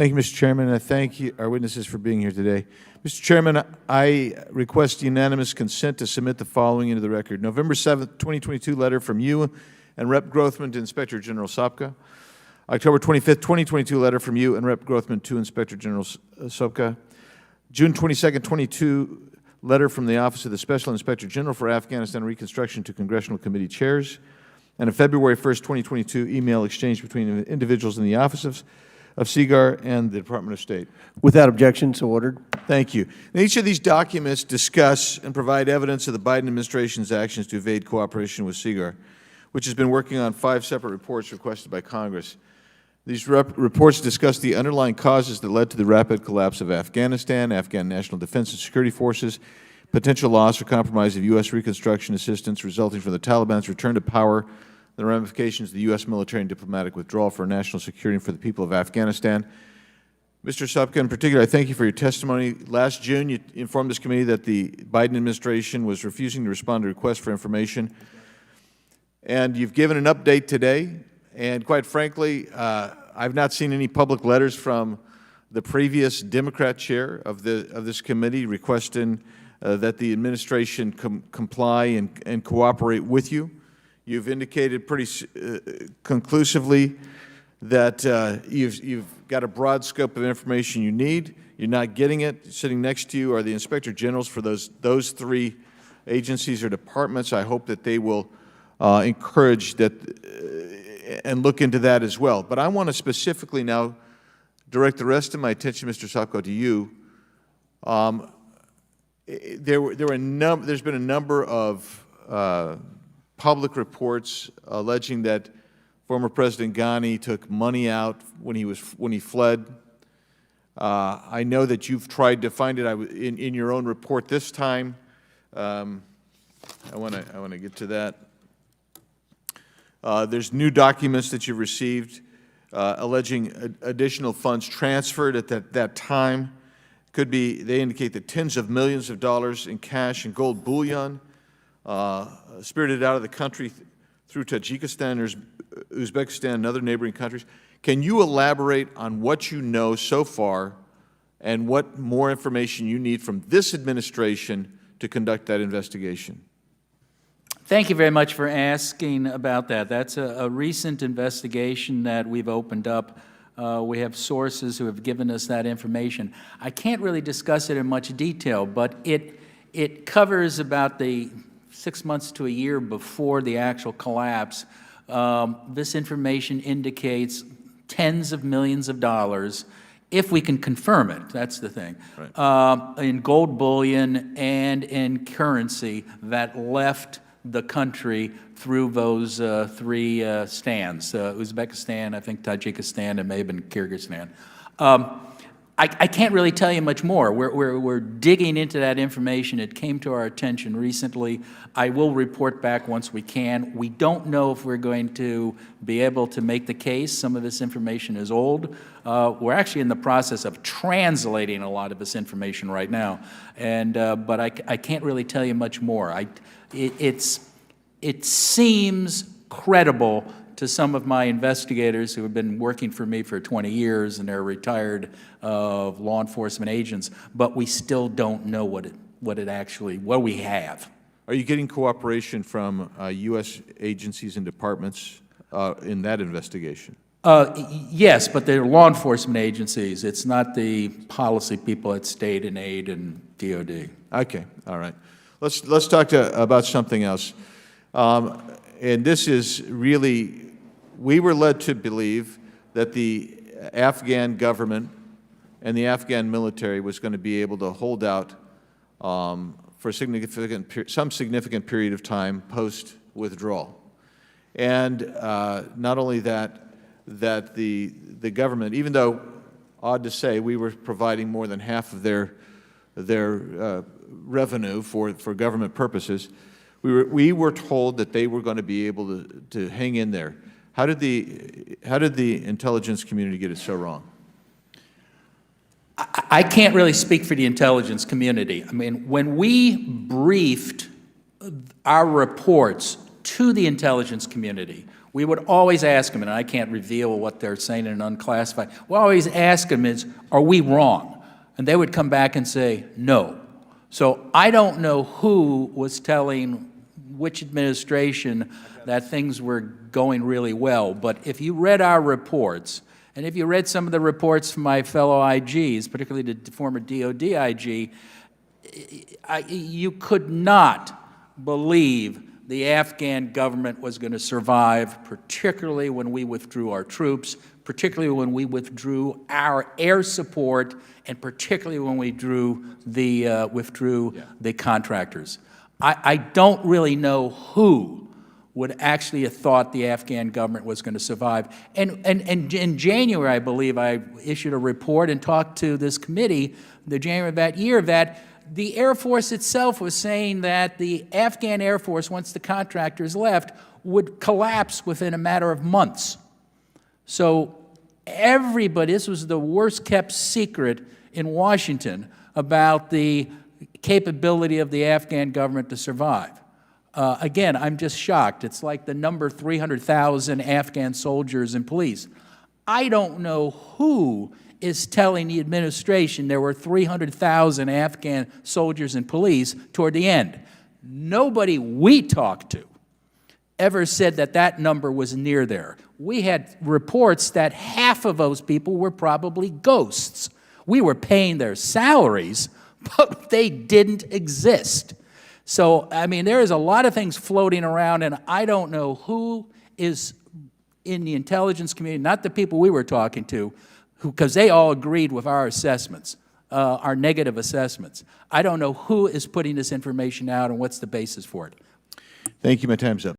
Thank you, Mr. Chairman, and I thank you, our witnesses for being here today. Mr. Chairman, I request unanimous consent to submit the following into the record. November 7th, 2022 letter from you and Rep. Grothman to Inspector General Sopka. October 25th, 2022 letter from you and Rep. Grothman to Inspector General Sopka. June 22nd, 22 letter from the Office of the Special Inspector General for Afghanistan Reconstruction to Congressional Committee chairs. And a February 1st, 2022 email exchange between individuals in the Office of SIGAR and the Department of State. Without objection, so ordered. Thank you. And each of these documents discuss and provide evidence of the Biden administration's actions to evade cooperation with SIGAR, which has been working on 5 separate reports requested by Congress. These reports discuss the underlying causes that led to the rapid collapse of Afghanistan, Afghan National Defense and Security Forces, potential loss or compromise of U.S. reconstruction assistance resulting from the Taliban's return to power, the ramifications of the U.S. military and diplomatic withdrawal for national security and for the people of Afghanistan. Mr. Sopka, in particular, I thank you for your testimony. Last June, you informed this committee that the Biden administration was refusing to respond to requests for information. And you've given an update today. And quite frankly, I've not seen any public letters from the previous Democrat chair of this committee requesting that the administration comply and cooperate with you. You've indicated pretty conclusively that you've got a broad scope of information you need. You're not getting it. Sitting next to you are the Inspector Generals for those 3 agencies or departments. I hope that they will encourage that and look into that as well. But I want to specifically now direct the rest of my attention, Mr. Sopka, to you. There's been a number of public reports alleging that former President Ghani took money out when he fled. I know that you've tried to find it in your own report this time. I want to get to that. There's new documents that you've received alleging additional funds transferred at that time. Could be, they indicate that tens of millions of dollars in cash and gold bullion spirited out of the country through Tajikistan, Uzbekistan, and other neighboring countries. Can you elaborate on what you know so far and what more information you need from this administration to conduct that investigation? Thank you very much for asking about that. That's a recent investigation that we've opened up. We have sources who have given us that information. I can't really discuss it in much detail, but it covers about the 6 months to a year before the actual collapse. This information indicates tens of millions of dollars, if we can confirm it, that's the thing, right, in gold bullion and in currency that left the country through those 3 stands, Uzbekistan, I think Tajikistan, and maybe Kyrgyzstan. I can't really tell you much more. We're digging into that information. It came to our attention recently. I will report back once we can. We don't know if we're going to be able to make the case. Some of this information is old. We're actually in the process of translating a lot of this information right now, and but I can't really tell you much more. It seems credible to some of my investigators who have been working for me for 20 years and they're retired law enforcement agents, but we still don't know what we have. Are you getting cooperation from U.S. agencies and departments in that investigation? Yes, but they're law enforcement agencies. It's not the policy people at State and Aid and DOD. Okay, all right. Let's talk about something else. And this is really, we were led to believe that the Afghan government and the Afghan military was going to be able to hold out for some significant period of time post-withdrawal. And not only that the government, even though, odd to say, we were providing more than half of their revenue for government purposes, we were told that they were going to be able to hang in there. How did the intelligence community get it so wrong? I can't really speak for the intelligence community. I mean, when we briefed our reports to the intelligence community, We would always ask them, and I can't reveal what they're saying in an unclassified, we always ask them is, are we wrong? And they would come back and say, no. So I don't know who was telling which administration that things were going really well, but if you read our reports, and if you read some of the reports from my fellow IGs, particularly the former DOD IG, you could not believe the Afghan government was going to survive, particularly when we withdrew our troops, particularly when we withdrew our air support, and particularly when we withdrew the contractors. I don't really know who would actually have thought the Afghan government was going to survive. And in January, I believe, I issued a report and talked to this committee, the January of that year, that the Air Force itself was saying that the Afghan Air Force, once the contractors left, would collapse within a matter of months. So everybody, this was the worst kept secret in Washington about the capability of the Afghan government to survive. Again, I'm just shocked. It's like the number 300,000 Afghan soldiers and police. I don't know who is telling the administration there were 300,000 Afghan soldiers and police toward the end. Nobody we talked to ever said that that number was near there. We had reports that half of those people were probably ghosts. We were paying their salaries, but they didn't exist. So, I mean, there is a lot of things floating around, and I don't know who is in the intelligence community, not the people we were talking to, because they all agreed with our assessments, our negative assessments. I don't know who is putting this information out and what's the basis for it. Thank you. My time's up.